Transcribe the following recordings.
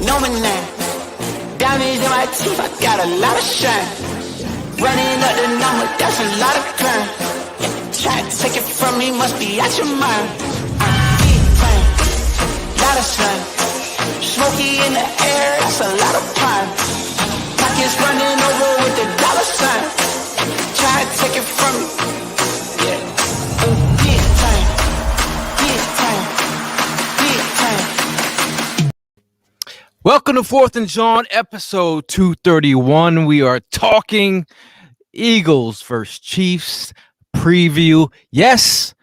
know me now. Diamonds in my teeth, I got a lot of shine. Running up the number, that's a lot of crime. Try to take it from me, must be out your mind. I'm big time, lot of sun. Smoky in the air, that's a lot of pine. Pockets running over with the dollar sign. Try to take it from me. Yeah. Big time, big time, big time. Welcome to Fourth and Jawn, episode 231. We are talking Eagles versus Chiefs preview. Yes,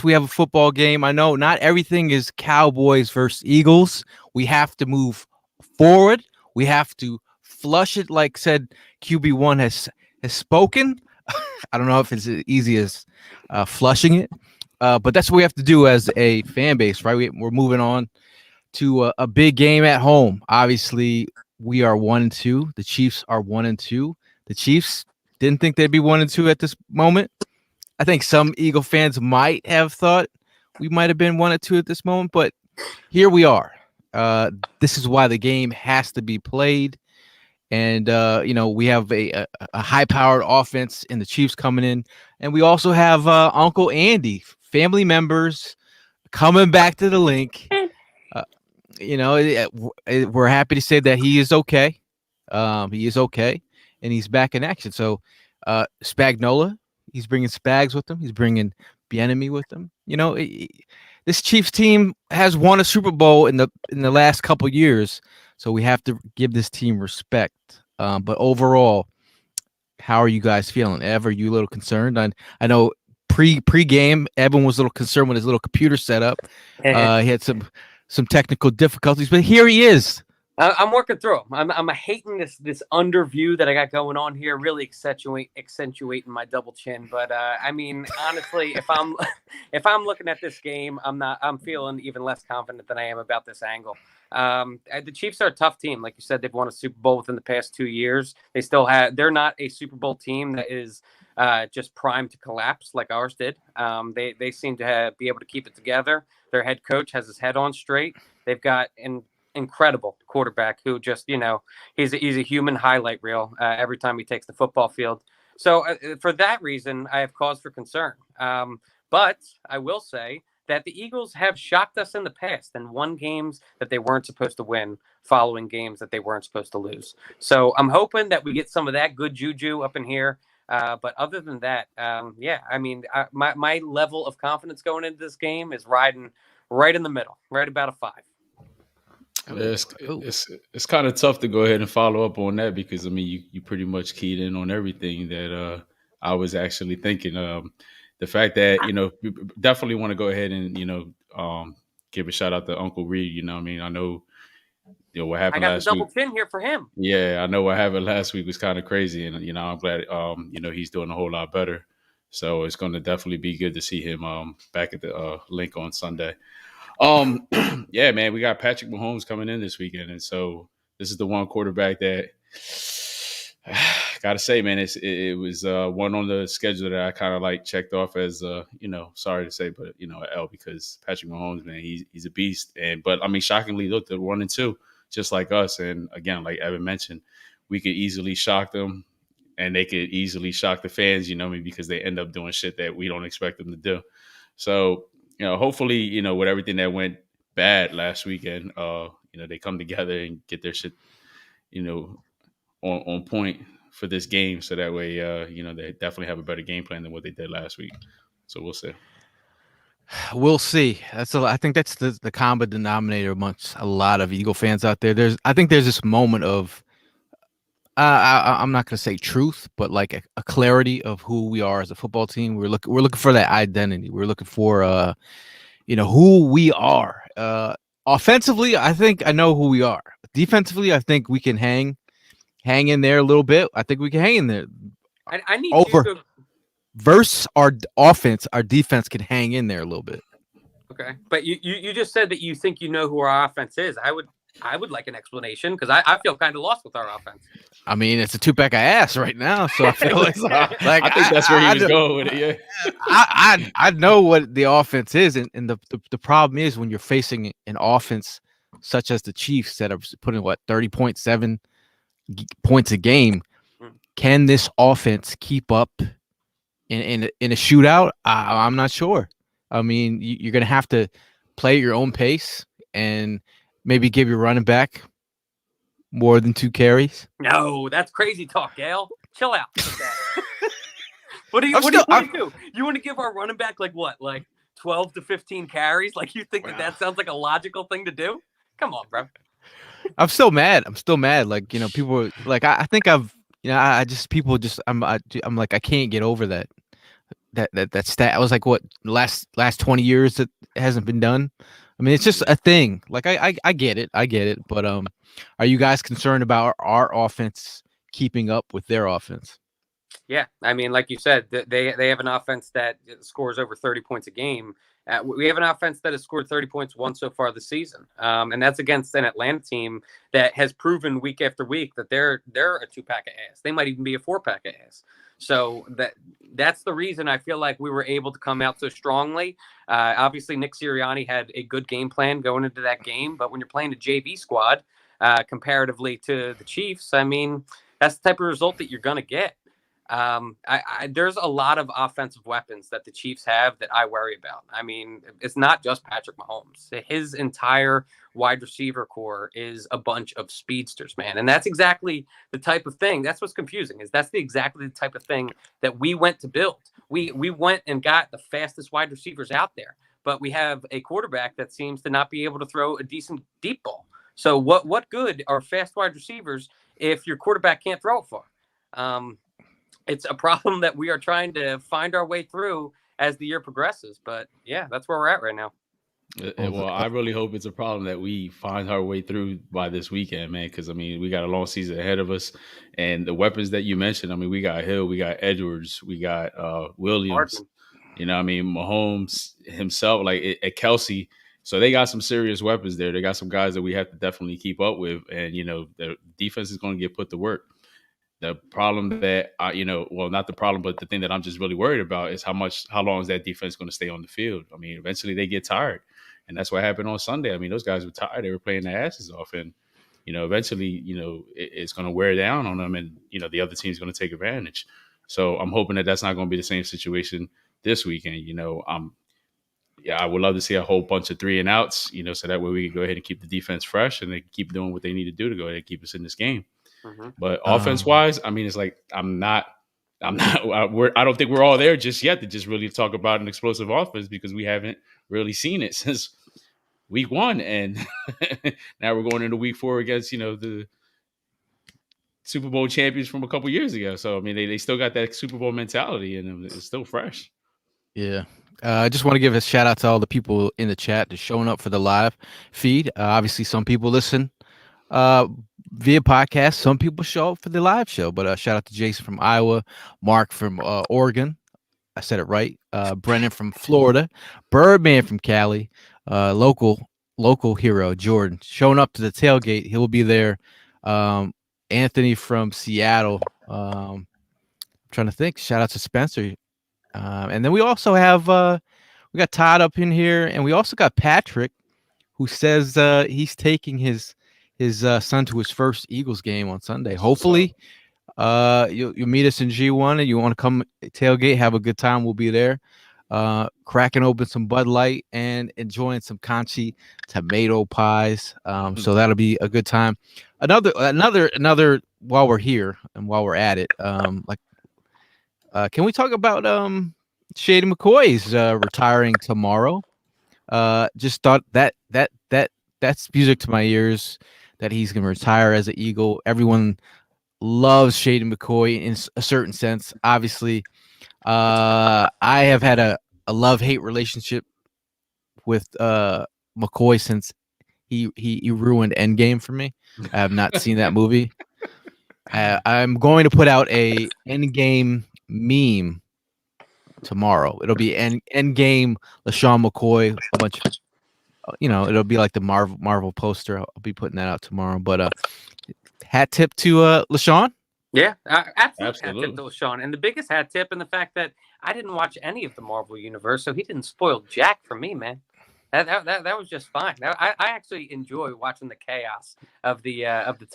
we have a football game. I know not everything is Cowboys versus Eagles. We have to move forward. We have to flush it, like said QB1 has spoken. I don't know if it's as easy as flushing it, but that's what we have to do as a fan base, right? We're moving on to a big game at home. Obviously, we are 1-2. The Chiefs are 1-2. The Chiefs didn't think they'd be 1-2 at this moment. I think some Eagle fans might have thought we might have been 1-2 at this moment, but here we are. This is why the game has to be played. And, we have a high-powered offense in the Chiefs coming in. And we also have Uncle Andy, family members coming back to the link. We're happy to say that he is okay. He is okay, and he's back in action. So, Spagnola, he's bringing Spags with him. He's bringing Bieniemy with him. This Chiefs team has won a Super Bowl in the last couple years, so we have to give this team respect. But overall, how are you guys feeling? Ev, are you a little concerned? I know pre-game, Evan was a little concerned with his little computer setup. He had some technical difficulties, but here he is. I'm working through them. I'm hating this under view that I got going on here, really accentuating my double chin. But honestly, if I'm looking at this game, I'm feeling even less confident than I am about this angle. The Chiefs are a tough team, like you said. They've won a Super Bowl within the past 2 years. They're not a Super Bowl team that is just primed to collapse like ours did. They seem to be able to keep it together. Their head coach has his head on straight. They've got an incredible quarterback who just, he's a human highlight reel every time he takes the football field. So for that reason, I have cause for concern. But I will say that the Eagles have shocked us in the past and won games that they weren't supposed to win, following games that they weren't supposed to lose. So I'm hoping that we get some of that good juju up in here. But other than that, my level of confidence going into this game is riding right in the middle, right about a 5. It's kind of tough to go ahead and follow up on that because you pretty much keyed in on everything that I was actually thinking. The fact that we definitely want to go ahead and give a shout out to Uncle Reed. I know what happened last week. I got the double chin here for him. Yeah, I know what happened last week was kind of crazy, and I'm glad he's doing a whole lot better. So it's going to definitely be good to see him back at the link on Sunday. Yeah, man, we got Patrick Mahomes coming in this weekend, and so this is the one quarterback that gotta say, man, it was one on the schedule that I kind of checked off as sorry to say, but an L, because Patrick Mahomes, man, he's a beast, but shockingly, look, they're 1-2, just like us, and again, like Evan mentioned, we could easily shock them, and they could easily shock the fans, because they end up doing shit that we don't expect them to do. So. Hopefully, with everything that went bad last weekend, they come together and get their shit, on point for this game. So that way, they definitely have a better game plan than what they did last week. So we'll see. We'll see. I think that's the common denominator amongst a lot of Eagle fans out there. I think there's this moment of, I'm not going to say truth, but like a clarity of who we are as a football team. We're looking for that identity. We're looking for, who we are. Offensively, I think I know who we are. Defensively, I think we can hang in there a little bit. I think we can hang in there. I need you to versus our offense. Our defense can hang in there a little bit. Okay, but you just said that you think you know who our offense is. I would like an explanation because I feel kind of lost with our offense. It's a two-pack of ass right now, so I feel like I think that's where he was going with it. Yeah, I know what the offense is, and the problem is when you're facing an offense such as the Chiefs that are putting 30.7 points a game. Can this offense keep up in a shootout? I'm not sure. I mean, you're going to have to play at your own pace and maybe give your running back more than 2 carries. No, that's crazy talk, Gail. Chill out with that. What do you want to do? You want to give our running back like 12 to 15 carries? Like, you think that sounds like a logical thing to do? Come on, bro. I'm still mad. Like, people like, I think I'm like, I can't get over that stat. I was like, what, last 20 years that hasn't been done. I mean, it's just a thing. Like, I get it. But are you guys concerned about our offense keeping up with their offense? Yeah, I mean, like you said, they have an offense that scores over 30 points a game. We have an offense that has scored 30 points once so far this season, and that's against an Atlanta team that has proven week after week that they're a 2-pack of ass. They might even be a 4-pack of ass. So that's the reason I feel like we were able to come out so strongly. Obviously, Nick Sirianni had a good game plan going into that game, but when you're playing a JV squad comparatively to the Chiefs, I mean, that's the type of result that you're going to get. There's a lot of offensive weapons that the Chiefs have that I worry about. I mean, it's not just Patrick Mahomes. His entire wide receiver core is a bunch of speedsters, man. And that's exactly the type of thing. That's what's confusing, is that's exactly the type of thing that we went to build. We went and got the fastest wide receivers out there, but we have a quarterback that seems to not be able to throw a decent deep ball. So what good are fast wide receivers if your quarterback can't throw it far? It's a problem that we are trying to find our way through as the year progresses. But yeah, that's where we're at right now. Well, I really hope it's a problem that we find our way through by this weekend, man. Because I mean, we got a long season ahead of us, and the weapons that you mentioned. I mean, we got Hill, we got Edwards, we got Williams. Hardman. You know, I mean, Mahomes himself, like at Kelsey. So they got some serious weapons there. They got some guys that we have to definitely keep up with, and the defense is going to get put to work. The problem that not the problem, but the thing that I'm just really worried about is how long is that defense going to stay on the field? I mean, eventually they get tired, and that's what happened on Sunday. I mean, those guys were tired; they were playing their asses off, and eventually, it's going to wear down on them, and the other team's going to take advantage. So I'm hoping that that's not going to be the same situation this weekend. I would love to see a whole bunch of 3 and outs, so that way we can go ahead and keep the defense fresh and they can keep doing what they need to do to go ahead and keep us in this game. Mm-hmm. But offense wise, I mean, it's like I don't think we're all there just yet to just really talk about an explosive offense, because we haven't really seen it since week 1, and now we're going into week 4 against the Super Bowl champions from a couple years ago. So I mean, they still got that Super Bowl mentality, and it's still fresh. Yeah. I just want to give a shout out to all the people in the chat that's showing up for the live feed. Obviously, some people listen via podcast. Some people show up for the live show. But shout out to Jason from Iowa, Mark from Oregon. I said it right. Brennan from Florida, Birdman from Cali, local hero Jordan showing up to the tailgate. He'll be there. Anthony from Seattle. I'm trying to think. Shout out to Spencer. And then we also have we got Todd up in here, and we also got Patrick, who says he's taking his son to his first Eagles game on Sunday. Hopefully, you'll meet us in G1, and you want to come tailgate, have a good time. We'll be there, cracking open some Bud Light and enjoying some Conchi tomato pies. So that'll be a good time. Another while we're here and while we're at it, can we talk about Shady McCoy's retiring tomorrow? Just thought that's music to my ears that he's going to retire as an Eagle. Everyone loves Shady McCoy in a certain sense. Obviously, I have had a love-hate relationship with McCoy since he ruined Endgame for me. I have not seen that movie. I'm going to put out a Endgame meme tomorrow. It'll be Endgame LaShawn McCoy, a bunch of, it'll be like the Marvel poster. I'll be putting that out tomorrow. But hat tip to LaShawn. Yeah, absolutely. Hat tip to LaShawn. And the biggest hat tip in the fact that I didn't watch any of the Marvel universe, so he didn't spoil jack for me, man. That was just fine. I actually enjoy watching the chaos of the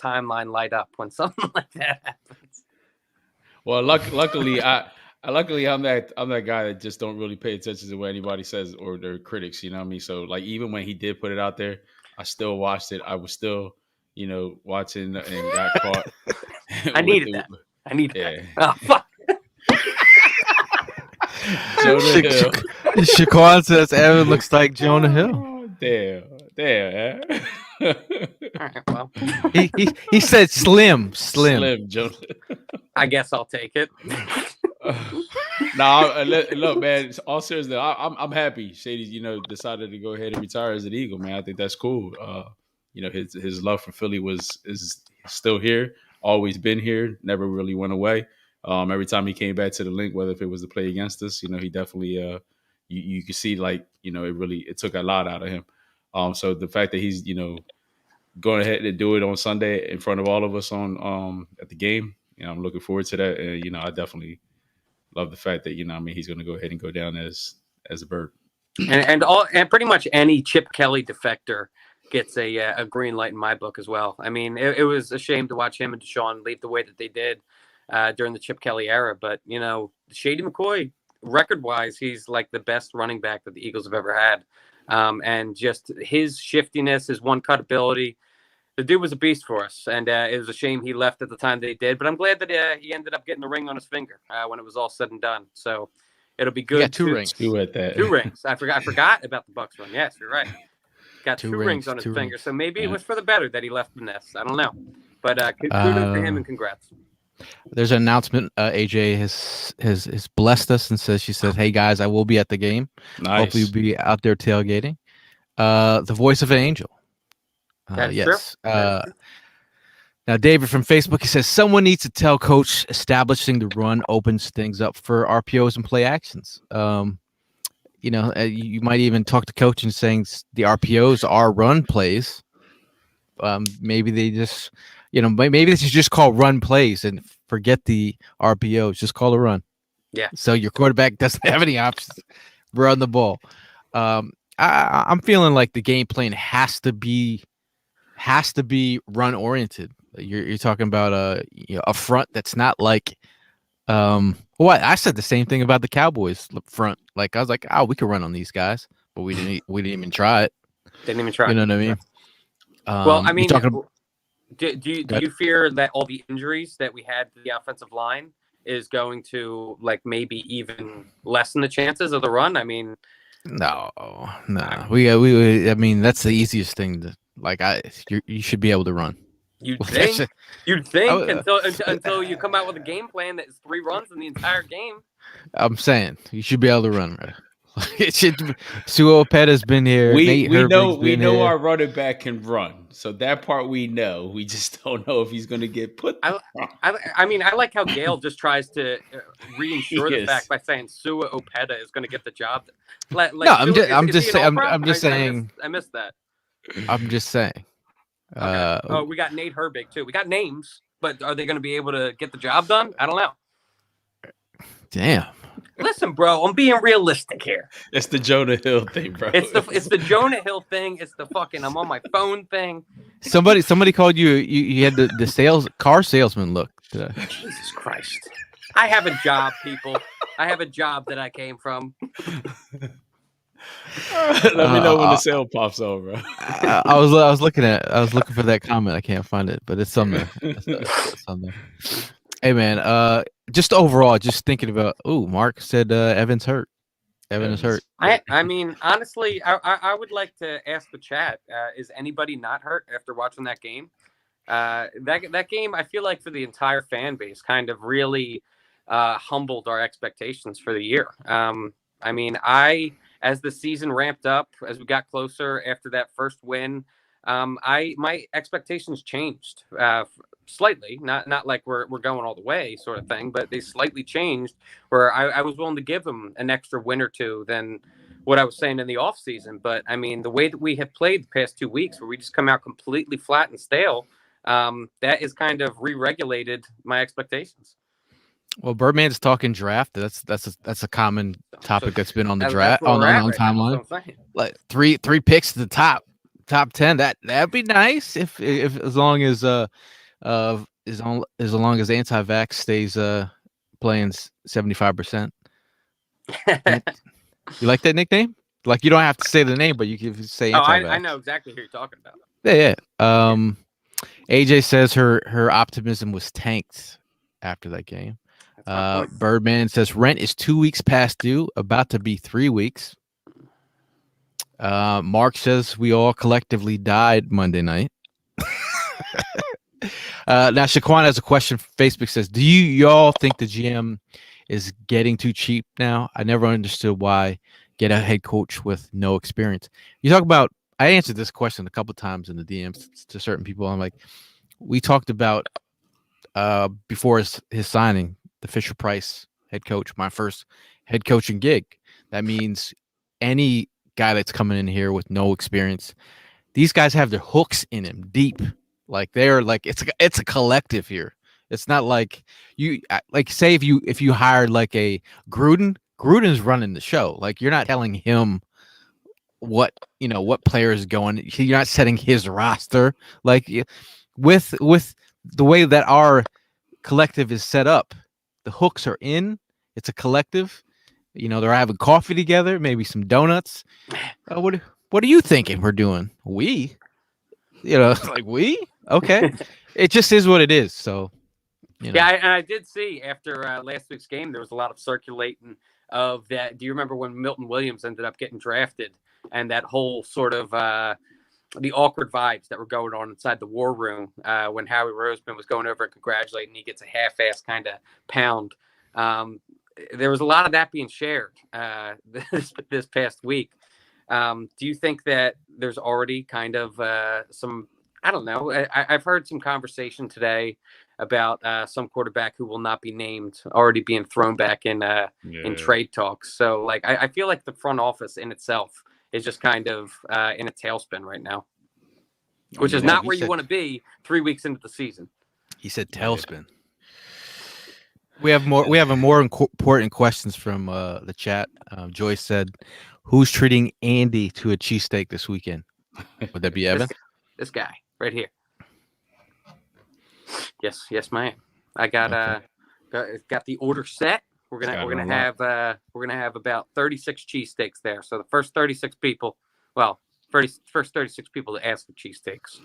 timeline light up when something like that happens. Well, luckily I'm that guy that just don't really pay attention to what anybody says or their critics. You know what I mean? So like even when he did put it out there, I still watched it. I was still watching and got caught I with needed the that. I needed yeah. that. Oh fuck. Jonah Hill. Shaquan says Evan looks like Jonah Hill. Oh, damn. Man. All right, well, He said slim. Slim Jonah. I guess I'll take it. Look, man. All seriously, I'm happy Shady, decided to go ahead and retire as an Eagle, man. I think that's cool. His love for Philly is still here, always been here, never really went away. Every time he came back to the link, whether if it was to play against us, he definitely you could see like it took a lot out of him. So the fact that he's going ahead and do it on Sunday in front of all of us on at the game, I'm looking forward to that. And I definitely love the fact that he's going to go ahead and go down as a bird. And pretty much any Chip Kelly defector gets a green light in my book as well. I mean, it was a shame to watch him and Deshaun leave the way that they did during the Chip Kelly era. But Shady McCoy, record-wise, he's like the best running back that the Eagles have ever had. And just his shiftiness, his one-cut ability, the dude was a beast for us. And it was a shame he left at the time that he did. But I'm glad that he ended up getting the ring on his finger when it was all said and done. So it'll be good. Yeah, two rings. Two at that. 2 rings. I forgot about the Bucks run. Yes, you're right. Got two rings on his finger. So maybe it was for the better that he left the nest. I don't know. But kudos to him and congrats. There's an announcement. AJ has blessed us and she said, "Hey guys, I will be at the game. Nice. Hopefully, you'll be out there tailgating." The voice of an angel. That's yes. true. Now, David from Facebook, he says someone needs to tell Coach establishing the run opens things up for RPOs and play actions. You might even talk to Coach and saying the RPOs are run plays. Maybe they just. Maybe they should just call run plays and forget the RPOs. Just call a run. Yeah. So your quarterback doesn't have any options. Run the ball. I'm feeling like the game plan has to be run oriented. You're talking about a front that's not like. I said the same thing about the Cowboys front. Like I was like, we could run on these guys, but we didn't even try it. Didn't even try. You know what I mean? Well, I mean. Do you fear that all the injuries that we had to the offensive line is going to maybe even lessen the chances of the run? I mean, no. We I mean, that's the easiest thing to you should be able to run. You'd think until you come out with a game plan that is 3 runs in the entire game. I'm saying you should be able to run, right? Suo Opeta's been here. We know our running back can run, so that part we know. We just don't know if he's going to get put. I mean, I like how Gail just tries to reinsure the fact by saying Suo Opeta is going to get the job. I'm just saying. I missed that. I'm just saying. Okay. We got Nate Herbig too. We got names, but are they going to be able to get the job done? I don't know. Damn. Listen, bro, I'm being realistic here. It's the Jonah Hill thing, bro. It's the Jonah Hill thing. It's the fucking I'm on my phone thing. Somebody called you. You had the car salesman look today. Jesus Christ! I have a job, people. I have a job that I came from. Let me know when the sale pops on, bro. I was looking for that comment. I can't find it, but it's somewhere. It's somewhere. Hey man, just overall, just thinking about. Mark said Evan's hurt. Evan is hurt. I mean, honestly, I would like to ask the chat: is anybody not hurt after watching that game? That game, I feel like for the entire fan base, kind of really humbled our expectations for the year. I mean, as the season ramped up, as we got closer after that first win, my expectations changed slightly. Not like we're going all the way sort of thing, but they slightly changed where I was willing to give them an extra win or two than what I was saying in the off season. But I mean, the way that we have played the past 2 weeks where we just come out completely flat and stale, that has kind of re-regulated my expectations. Well, Birdman's talking draft. That's a common topic that's been on the That's draft where on we're at on right now. timeline. That's what I'm saying. Like three picks to the top 10. That'd be nice if as long as as long as anti-vax stays playing 75%. You like that nickname? Like you don't have to say the name, but you can say Oh, anti-vax. I know exactly who you're talking about. Yeah. AJ says her optimism was tanked after that game. That's my point. Birdman says rent is 2 weeks past due, about to be 3 weeks. Mark says we all collectively died Monday night. Now Shaquan has a question. Facebook says, do y'all think the GM is getting too cheap now? I never understood why get a head coach with no experience. You talk about, I answered this question a couple times in the DMs to certain people. I'm like, we talked about before his signing, the Fisher Price head coach, my first head coaching gig. That means any guy that's coming in here with no experience, these guys have their hooks in him deep. Like they're like it's a collective here. It's not like you like say if you hired like a Gruden's running the show. Like you're not telling him what player is going. You're not setting his roster. Like with the way that our collective is set up, the hooks are in. It's a collective. They're having coffee together, maybe some donuts. What are you thinking we're doing? We, like we. Okay, it just is what it is. So, Yeah, and I did see after last week's game, there was a lot of circulating of that. Do you remember when Milton Williams ended up getting drafted and that whole sort of the awkward vibes that were going on inside the war room when Howie Roseman was going over and congratulating, he gets a half-ass kind of pound. There was a lot of that being shared this past week. Do you think that there's already kind of some, I don't know, I've heard some conversation today about some quarterback who will not be named already being thrown back in trade talks. So like, I feel like the front office in itself is just kind of in a tailspin right now, which is not where you want to be 3 weeks into the season. He said tailspin. We have more important questions from the chat. Joyce said, who's treating Andy to a cheesesteak this weekend? Would that be Evan? This guy right here. Yes, ma'am. I got got the order set. We're gonna have about 36 cheesesteaks there. So the first 36 people, first 36 people to ask for cheesesteaks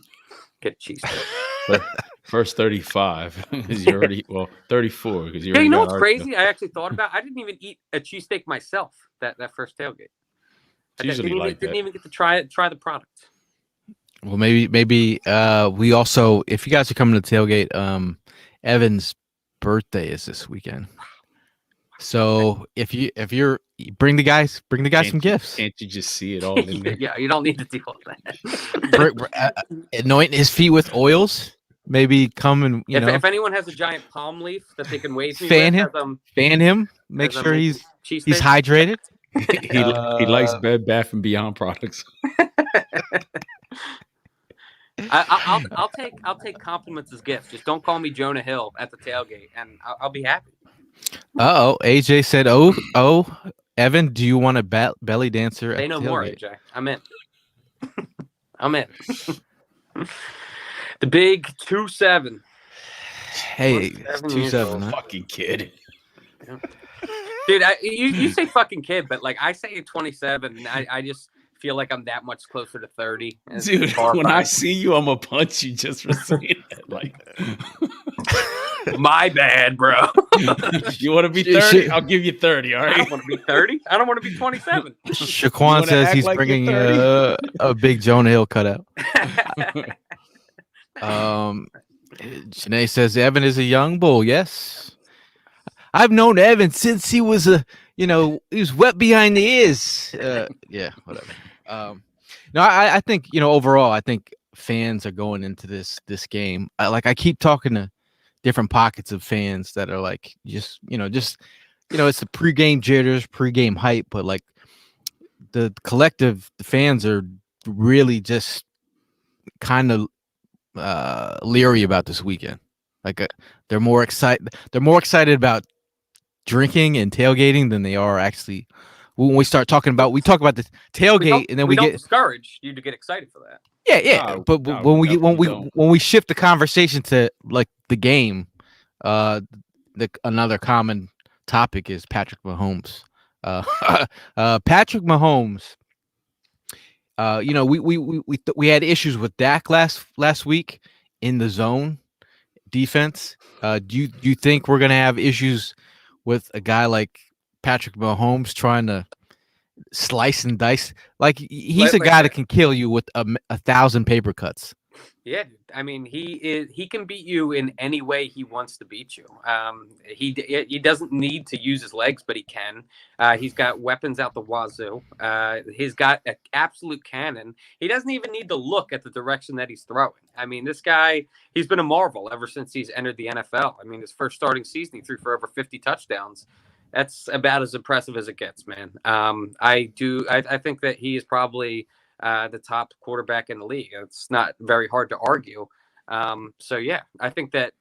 get a cheesesteak. First 35 because you already 34 because you. Hey, you know what's crazy? I actually thought about. I didn't even eat a cheesesteak myself that first tailgate. Didn't even get to try the product. Well, maybe we also, if you guys are coming to tailgate, Evan's birthday is this weekend. So if you're bring the guys some gifts. Can't you just see it all in there? Yeah, you don't need to deal with that. Anoint his feet with oils. Maybe come and if anyone has a giant palm leaf that they can wave me fan with, fan him. Make sure he's hydrated. He likes Bed Bath and Beyond products. I'll take compliments as gifts. Just don't call me Jonah Hill at the tailgate, and I'll be happy. AJ said, "Oh, Evan, do you want a belly dancer?" Say no more, AJ. I'm in. I'm in. The big 2-7. Hey, 2-7, huh? Fucking kid. Dude, you say fucking kid, but like I say 27. I just feel like I'm that much closer to 30. Dude, when I see you, I'm gonna punch you just for saying that. Like, my bad, bro. You want to be 30? I'll give you 30. All right. I don't want to be 30. I don't want to be 27. Shaquan says he's bringing a big Jonah Hill cutout. Janae says Evan is a young bull. Yes, I've known Evan since he was he was wet behind the ears. Yeah, whatever. No, I think overall, I think fans are going into this game. I keep talking to different pockets of fans that are like it's the pregame jitters, pregame hype, but like the collective, the fans are really just kind of leery about this weekend. Like they're more excited. They're more excited about drinking and tailgating than they are actually. When we start talking about, we talk about the tailgate, and then we don't get discourage you to get excited for that. yeah. But when we definitely when we shift the conversation to like the game, another common topic is Patrick Mahomes. Patrick Mahomes. We had issues with Dak last week in the zone defense. Do you think we're gonna have issues with a guy like Patrick Mahomes trying to slice and dice? Like he's a guy that can kill you with 1,000 paper cuts. Yeah, dude. I mean, he can beat you in any way he wants to beat you. He doesn't need to use his legs, but he can. He's got weapons out the wazoo. He's got an absolute cannon. He doesn't even need to look at the direction that he's throwing. I mean, this guy, he's been a marvel ever since he's entered the NFL. I mean, his first starting season, he threw for over 50 touchdowns. That's about as impressive as it gets, man. I think that he is probably the top quarterback in the league. It's not very hard to argue. So yeah, I think that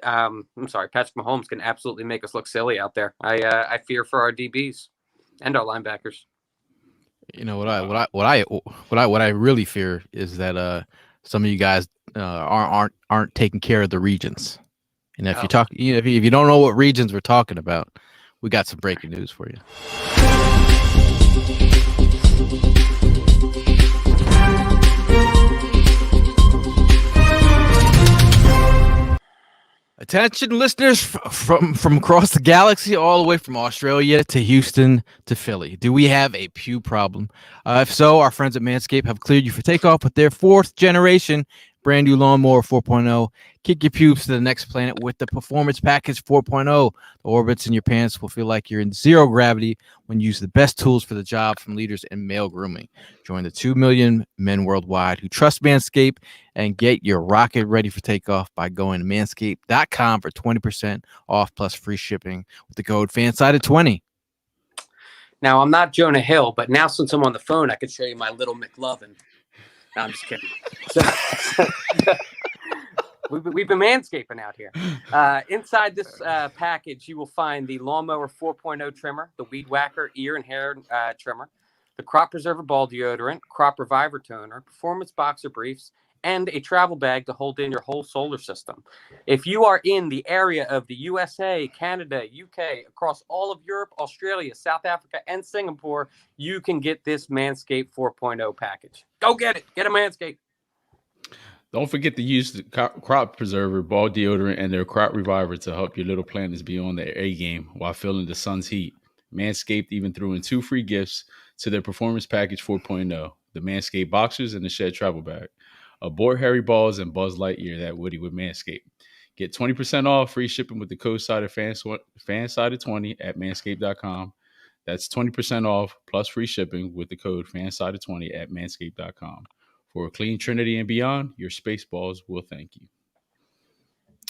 I'm sorry, Patrick Mahomes can absolutely make us look silly out there. I fear for our DBs and our linebackers. You know what I really fear is that some of you guys aren't taking care of the regions. And if if you don't know what regions we're talking about, we got some breaking news for you. Attention listeners from across the galaxy, all the way from Australia to Houston to Philly. Do we have a pew problem? If so, our friends at Manscaped have cleared you for takeoff with their 4th generation brand new lawnmower 4.0. Kick your pubes to the next planet with the Performance Package 4.0. The orbits in your pants will feel like you're in zero gravity when you use the best tools for the job from leaders in male grooming. Join the 2 million men worldwide who trust Manscaped and get your rocket ready for takeoff by going to manscaped.com for 20% off plus free shipping with the code FANSIDED20. Now, I'm not Jonah Hill, but now since I'm on the phone, I could show you my little McLovin. No, I'm just kidding. We've been manscaping out here. Inside this package, you will find the Lawnmower 4.0 trimmer, the Weed Whacker ear and hair trimmer, the Crop Preserver ball deodorant, Crop Reviver toner, Performance boxer briefs, and a travel bag to hold in your whole solar system. If you are in the area of the USA, Canada, UK, across all of Europe, Australia, South Africa, and Singapore, you can get this Manscaped 4.0 package. Go get it. Get a Manscaped. Don't forget to use the Crop Preserver, ball deodorant, and their Crop Reviver to help your little planters be on their A game while feeling the sun's heat. Manscaped even threw in 2 free gifts to their Performance Package 4.0, the Manscaped Boxers and the Shed Travel Bag. Abort Harry Balls and Buzz Lightyear that Woody with Manscaped. Get 20% off free shipping with the code FANSIDED20 at manscaped.com. That's 20% off plus free shipping with the code FANSIDED20 at manscaped.com. For a clean trinity and beyond, your space balls will thank you.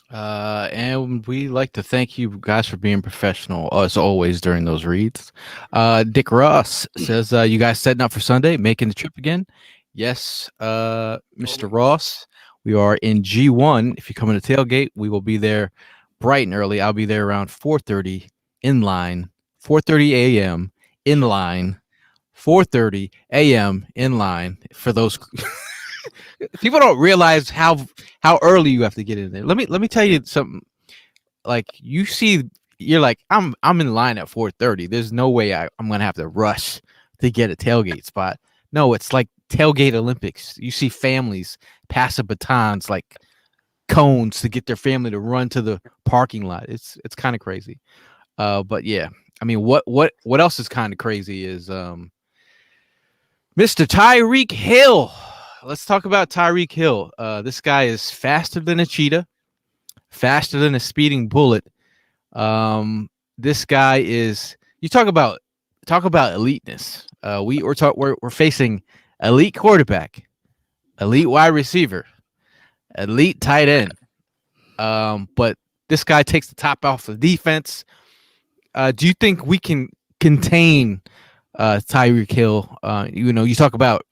And we like to thank you guys for being professional as always during those reads. Dick Ross says, you guys setting up for Sunday, making the trip again? Yes, Mr. Ross, we are in G1. If you come in the tailgate, we will be there bright and early. I'll be there around 4:30 in line, 4:30 a.m. in line, 4:30 a.m. in line for those. People don't realize how early you have to get in there. Let me tell you something. Like you're like I'm in line at 4:30. There's no way I'm gonna have to rush to get a tailgate spot. No, it's like tailgate Olympics. You see families passing batons like cones to get their family to run to the parking lot. It's kind of crazy. But yeah, I mean, what else is kind of crazy is Mr. Tyreek Hill. Let's talk about Tyreek Hill. This guy is faster than a cheetah, faster than a speeding bullet. This guy is. You talk about eliteness. We're facing elite quarterback, elite wide receiver, elite tight end. But this guy takes the top off the defense. Do you think we can contain Tyreek Hill? You talk about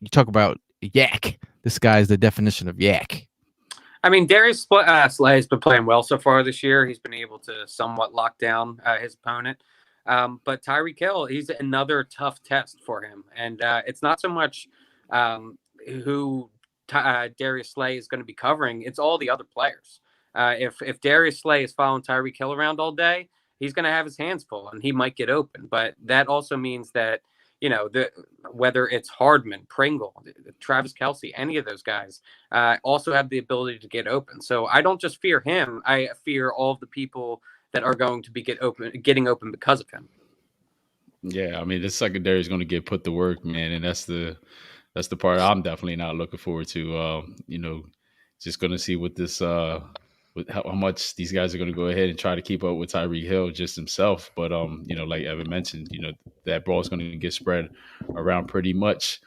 yak. This guy is the definition of yak. I mean, Darius Slay has been playing well so far this year. He's been able to somewhat lock down his opponent. But Tyreek Hill, he's another tough test for him. And it's not so much who Darius Slay is going to be covering. It's all the other players. If Darius Slay is following Tyreek Hill around all day, he's going to have his hands full and he might get open. But that also means that, whether it's Hardman, Pringle, Travis Kelce, any of those guys also have the ability to get open. So I don't just fear him. I fear all of the people that are going to be getting open because of him. Yeah, I mean, the secondary is going to get put to work, man, and that's the part I'm definitely not looking forward to. Just going to see what this with how much these guys are going to go ahead and try to keep up with Tyreek Hill just himself. But like Evan mentioned, that ball is going to get spread around pretty much.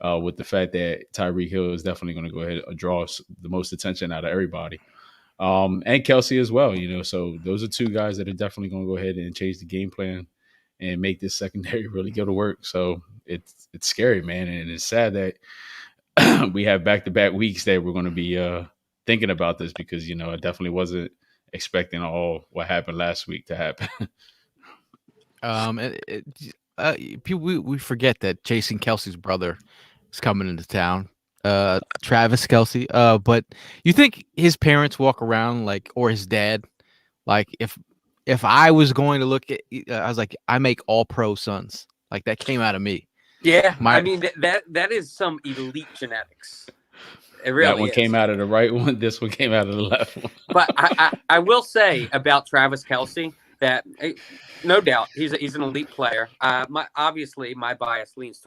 With the fact that Tyreek Hill is definitely going to go ahead and draw the most attention out of everybody. And Kelce as well, so those are two guys that are definitely going to go ahead and change the game plan and make this secondary really go to work. So it's scary, man. And it's sad that we have back-to-back weeks that we're going to be thinking about this because, I definitely wasn't expecting all what happened last week to happen. We forget that Jason Kelsey's brother is coming into town. Travis Kelce. But you think his parents walk around or his dad, if I was going to look at, I was like, I make all pro sons. That came out of me. Yeah, I mean that is some elite genetics. It really that one is. Came out of the right one. This one came out of the left one. But I will say about Travis Kelce that no doubt he's an elite player. Obviously my bias leans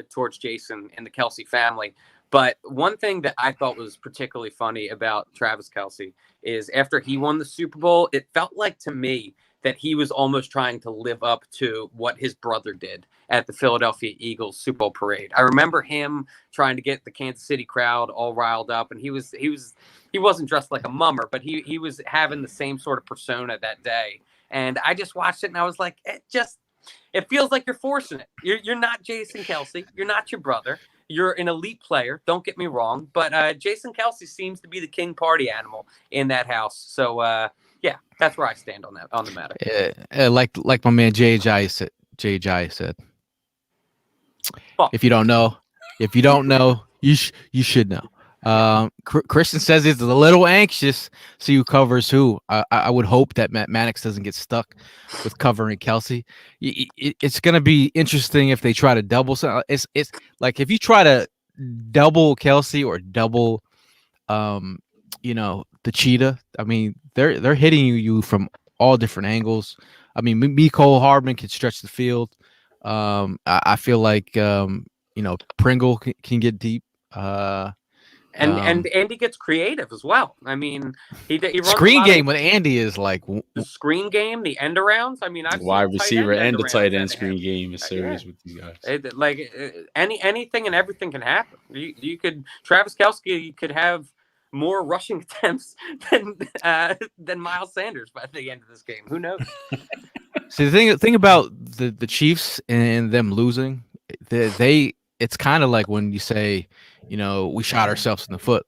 towards Jason and the Kelce family. But one thing that I thought was particularly funny about Travis Kelce is after he won the Super Bowl, it felt like to me that he was almost trying to live up to what his brother did at the Philadelphia Eagles Super Bowl parade. I remember him trying to get the Kansas City crowd all riled up, and he wasn't dressed like a mummer, but he was having the same sort of persona that day. And I just watched it, and I was like, it feels like you're forcing it. You're not Jason Kelce. You're not your brother. You're an elite player. Don't get me wrong. But Jason Kelce seems to be the king party animal in that house. So, yeah, that's where I stand on the matter. Like my man Jay said. Fuck. If you don't know, you should know. Christian says he's a little anxious. See who covers who. I would hope that Matt Maddox doesn't get stuck with covering Kelce. It's going to be interesting if they try to double. It's like if you try to double Kelce or double, the cheetah. I mean, they're hitting you from all different angles. I mean, Mecole Hardman can stretch the field. I feel like Pringle can get deep. And Andy gets creative as well. I mean, he runs screen game with Andy is like the screen game, the end arounds. I mean, I've wide seen receiver and the tight end screen game is serious with these guys. Anything and everything can happen. You could Travis Kelce could have more rushing attempts than Miles Sanders by the end of this game. Who knows? See, the thing about the Chiefs and them losing, it's kind of like when you say, we shot ourselves in the foot.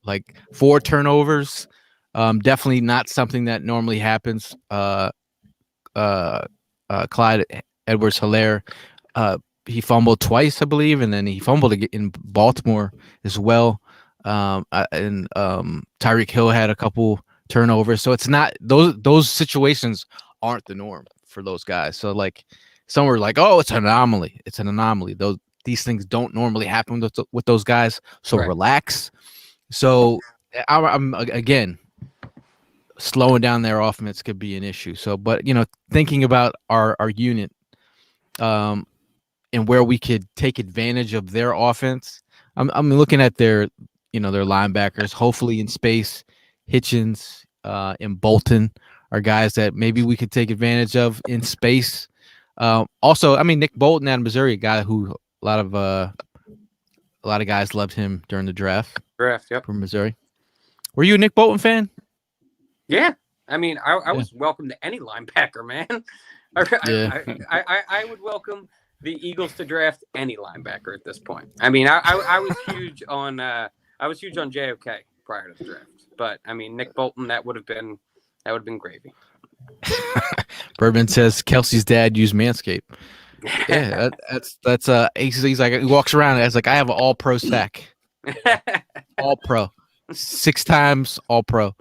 4 turnovers, definitely not something that normally happens. Clyde Edwards-Helaire, he fumbled twice, I believe, and then he fumbled in Baltimore as well. And Tyreek Hill had a couple turnovers, so it's not those situations aren't the norm for those guys. So some were like, oh, it's an anomaly. It's an anomaly. These things don't normally happen with those guys. So right. Relax. So I'm again slowing down their offense could be an issue. So, but thinking about our unit, and where we could take advantage of their offense, I'm looking at their linebackers. Hopefully in space, Hitchens and Bolton are guys that maybe we could take advantage of in space. Also, I mean, Nick Bolton out of Missouri, a guy who a lot of guys loved him during the draft. Yep. From Missouri. Were you a Nick Bolton fan? Yeah. I mean, I was welcome to any linebacker, man. I would welcome the Eagles to draft any linebacker at this point. I mean, I was huge on JOK prior to the draft. But I mean, Nick Bolton, that would have been gravy. Bourbon says Kelsey's dad used Manscaped. Yeah, that's he's like, he walks around as like, I have an all pro stack. All pro. 6 times all pro.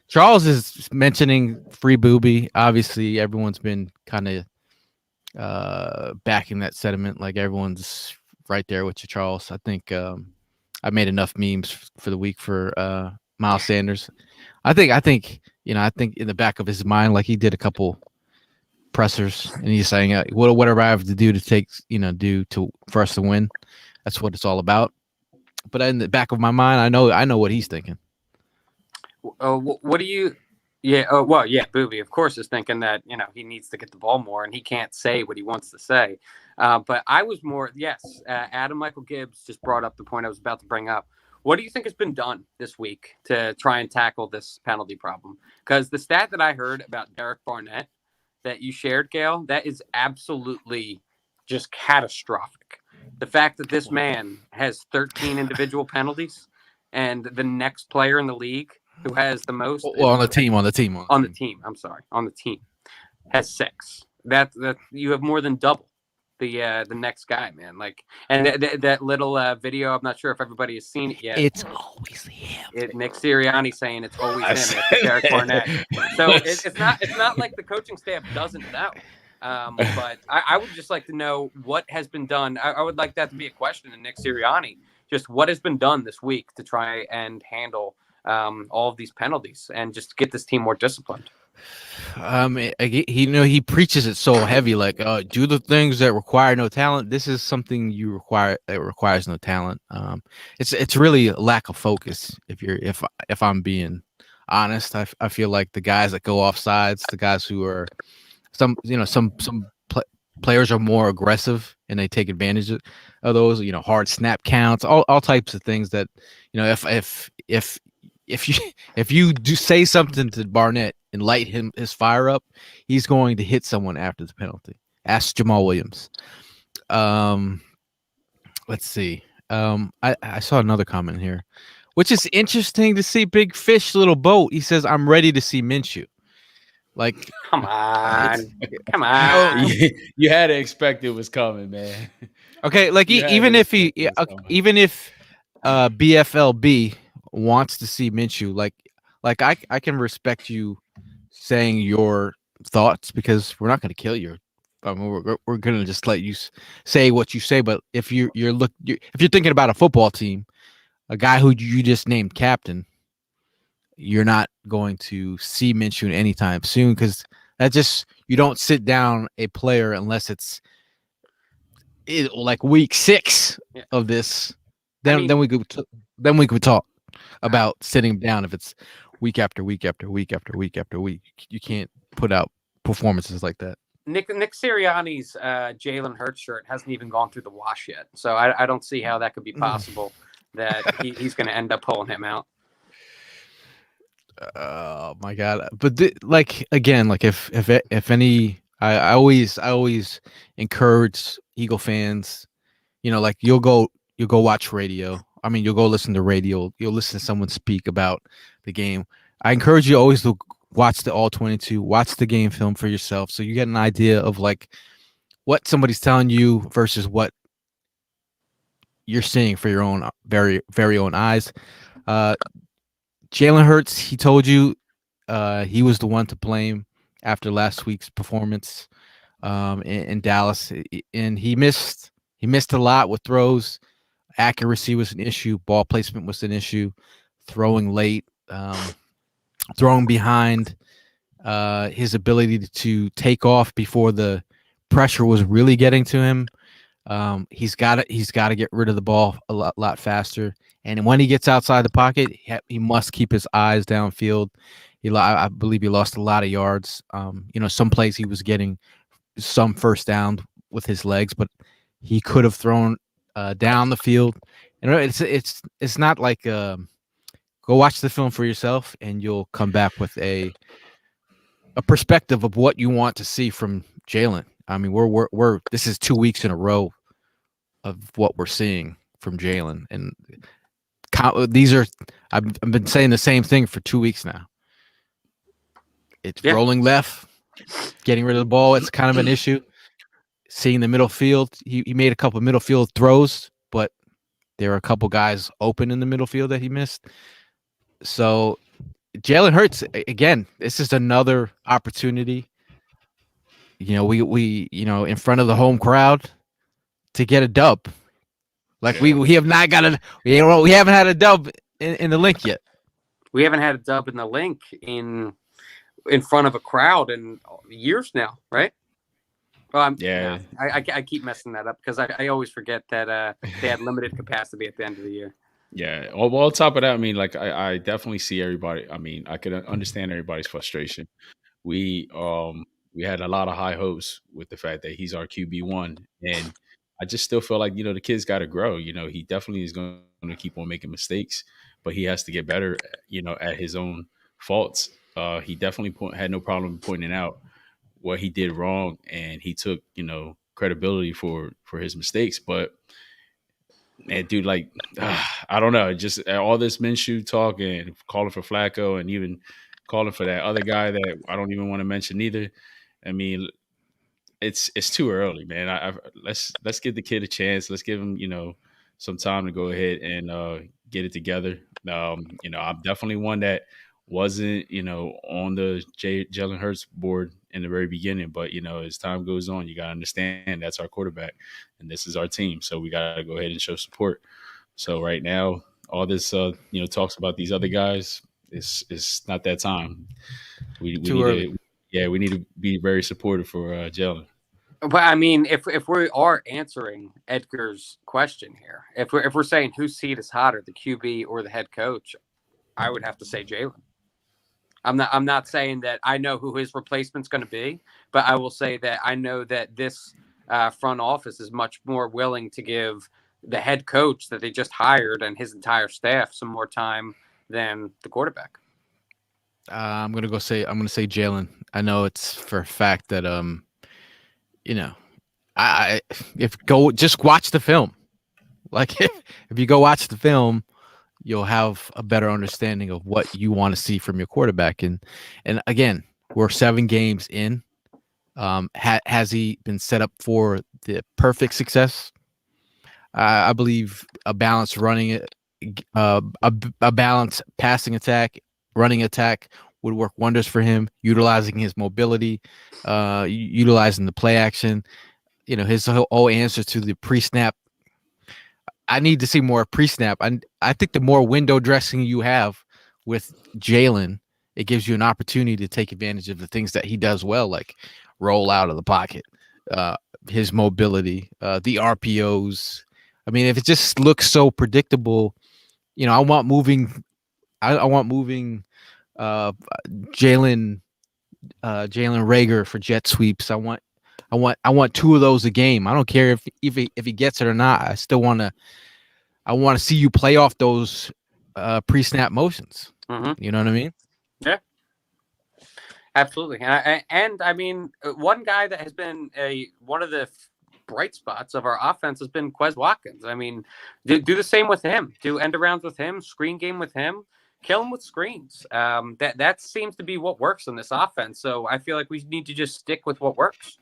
Charles is mentioning free booby. Obviously, everyone's been kind of backing that sentiment. Like, everyone's right there with you, Charles. I think I made enough memes for the week for Miles Sanders. I think in the back of his mind, like, he did a couple pressers and he's saying, whatever I have to do to for us to win. That's what it's all about. But in the back of my mind, I know what he's thinking. What do you? Yeah. Oh, well, yeah. Booby, of course, is thinking that he needs to get the ball more, and he can't say what he wants to say. But I was more. Yes. Adam Michael Gibbs just brought up the point I was about to bring up. What do you think has been done this week to try and tackle this penalty problem? Because the stat that I heard about Derek Barnett that you shared, Gail, that is absolutely just catastrophic. The fact that this man has 13 individual penalties, and the next player in the league who has the most, on the team, has 6. That you have more than double the next guy, man. Like, and that little video, I'm not sure if everybody has seen it yet. It's always him. Nick Sirianni saying it's always him. It's Derek Barnett. So it's not like the coaching staff doesn't know. But I would just like to know what has been done. I would like that to be a question to Nick Sirianni. Just what has been done this week to try and handle all of these penalties and just get this team more disciplined. He preaches it so heavy, like, do the things that require no talent. This is something that requires no talent. It's really a lack of focus. If I'm being honest, I feel like the guys that go off sides, the guys who are some players are more aggressive and they take advantage of those, hard snap counts, all types of things that, if you do say something to Barnett and light his fire up, he's going to hit someone after the penalty. Ask Jamal Williams. Let's see. I saw another comment here, which is interesting to see. Big Fish, Little Boat. He says, I'm ready to see Minshew. Like, come on. You had to expect it was coming, man. Okay, like, even if BFLB wants to see Minshew, like I can respect you saying your thoughts, because we're not going to kill you. We're going to just let you say what you say. But if you're thinking about a football team, a guy who you just named captain, you're not going to see Minshew anytime soon, because you don't sit down a player unless it's like week 6 of this. Then we could talk about sitting him down. If it's week after week after week after week after week, you can't put out performances like that. Nick Sirianni's Jalen Hurts shirt hasn't even gone through the wash yet, so I don't see how that could be possible that he's going to end up pulling him out. Oh my God! But again, like if any, I always encourage Eagle fans. Like, you'll go watch radio. I mean, you'll go listen to radio. You'll listen to someone speak about the game. I encourage you always to watch the All 22, watch the game film for yourself, so you get an idea of like what somebody's telling you versus what you're seeing for your own very, very own eyes. Jalen Hurts, he told you he was the one to blame after last week's performance in Dallas, and he missed a lot with throws. Accuracy was an issue. Ball placement was an issue. Throwing late, throwing behind. His ability to take off before the pressure was really getting to him. He's got to get rid of the ball a lot faster. And when he gets outside the pocket, he must keep his eyes downfield. I believe he lost a lot of yards. Some plays he was getting some first down with his legs, but he could have thrown down the field. And it's not like go watch the film for yourself, and you'll come back with a perspective of what you want to see from Jalen. I mean, we're this is 2 weeks in a row of what we're seeing from Jalen, and I've been saying the same thing for 2 weeks now. It's rolling left, getting rid of the ball. It's kind of an issue. Seeing the middle field, he made a couple of middle field throws, but there were a couple guys open in the middle field that he missed. So Jalen Hurts, again, this is another opportunity. We in front of the home crowd to get a dub. Like we have not got we haven't had a dub in the link yet. We haven't had a dub in the link in front of a crowd in years now, right? Well, I keep messing that up because I always forget that they had limited capacity at the end of the year. Yeah. Well, on top of that, I mean, like I definitely see everybody. I mean, I could understand everybody's frustration. We had a lot of high hopes with the fact that he's our QB1, and I just still feel like the kid's got to grow. He definitely is going to keep on making mistakes, but he has to get better. At his own faults. He definitely had no problem pointing out what he did wrong, and he took credibility for his mistakes. But man, dude, like I don't know, just all this Minshew talk and calling for Flacco and even calling for that other guy that I don't even want to mention either. I mean, it's too early, man. Let's give the kid a chance. Let's give him some time to go ahead and get it together. I'm definitely one that wasn't on the Jalen Hurts board in the very beginning, but as time goes on, you got to understand that's our quarterback and this is our team, so we got to go ahead and show support. So right now, all this talks about these other guys, it's not that time. We need early. We need to be very supportive for Jalen. But I mean, if we are answering Edgar's question here, if we're saying whose seat is hotter, the QB or the head coach, I would have to say Jalen. I'm not saying that I know who his replacement's going to be, but I will say that I know that this front office is much more willing to give the head coach that they just hired and his entire staff some more time than the quarterback. I'm gonna say Jalen. I know it's for a fact that just watch the film. Like if you go watch the film, you'll have a better understanding of what you want to see from your quarterback. And again, we're 7 games in. Has he been set up for the perfect success? I believe a balanced a balanced passing attack, running attack would work wonders for him, utilizing his mobility, utilizing the play action. His whole answer to the pre-snap. I need to see more pre-snap. I think the more window dressing you have with Jalen, it gives you an opportunity to take advantage of the things that he does well, like roll out of the pocket, his mobility, the RPOs. I mean, if it just looks so predictable, I want moving Jalen Reagor for jet sweeps. I want 2 of those a game. I don't care if he gets it or not. I want to see you play off those pre-snap motions. Mm-hmm. You know what I mean? Yeah, absolutely. And I mean, one guy that has been one of the bright spots of our offense has been Quez Watkins. I mean, do the same with him. Do end arounds with him, screen game with him, kill him with screens. That seems to be what works in this offense. So I feel like we need to just stick with what works.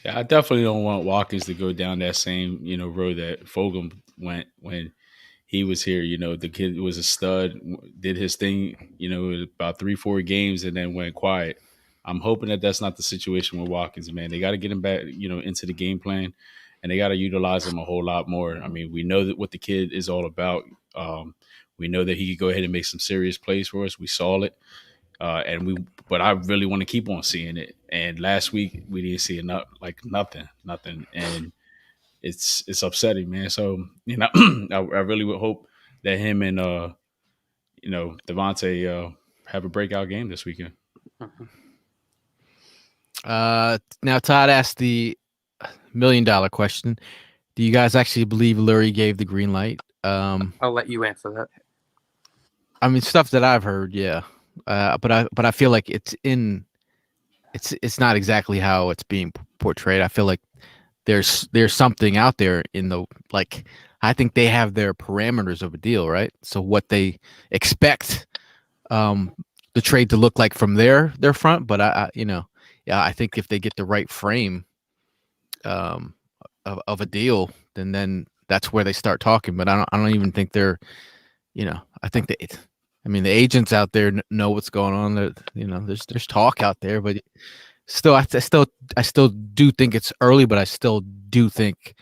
Yeah, I definitely don't want Watkins to go down that same road that Fulgham went when he was here. The kid was a stud, did his thing, about 3-4 games, and then went quiet. I'm hoping that that's not the situation with Watkins, man. They got to get him back, into the game plan, and they got to utilize him a whole lot more. I mean, we know that what the kid is all about. We know that he could go ahead and make some serious plays for us. We saw it. But I really want to keep on seeing it. And last week we didn't see enough, like nothing, and it's upsetting, man. So I really would hope that him and Devontae have a breakout game this weekend. Now Todd asked the $1 million question: do you guys actually believe Lurie gave the green light? I'll let you answer that. I mean, stuff that I've heard, yeah. But I feel like it's not exactly how it's being portrayed. I feel like there's something out there in the I think they have their parameters of a deal, right? So what they expect the trade to look like from their front, but I think if they get the right frame um, of a deal, then that's where they start talking. But I don't even think they're, I think that. I mean, the agents out there know what's going on. There's talk out there, but still, I still do think it's early. But I still do think,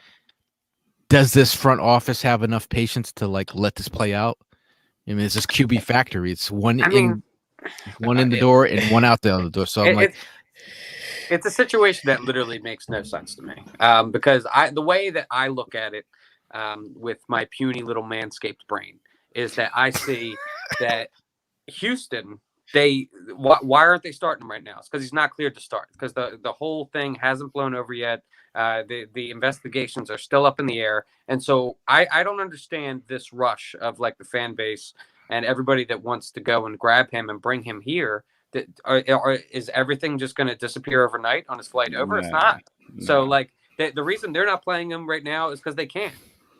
does this front office have enough patience to like let this play out? I mean, it's this QB factory. It's one I mean, in the door and one out the other door. So I'm like, it's a situation that literally makes no sense to me. Because the way that I look at it, with my puny little manscaped brain, is that I see that Houston, why aren't they starting him right now? It's because he's not cleared to start, because the whole thing hasn't blown over yet. The investigations are still up in the air, and so I don't understand this rush of like the fan base and everybody that wants to go and grab him and bring him here. Is everything just going to disappear overnight on his flight over? It's not. So like the reason they're not playing him right now is because they can't.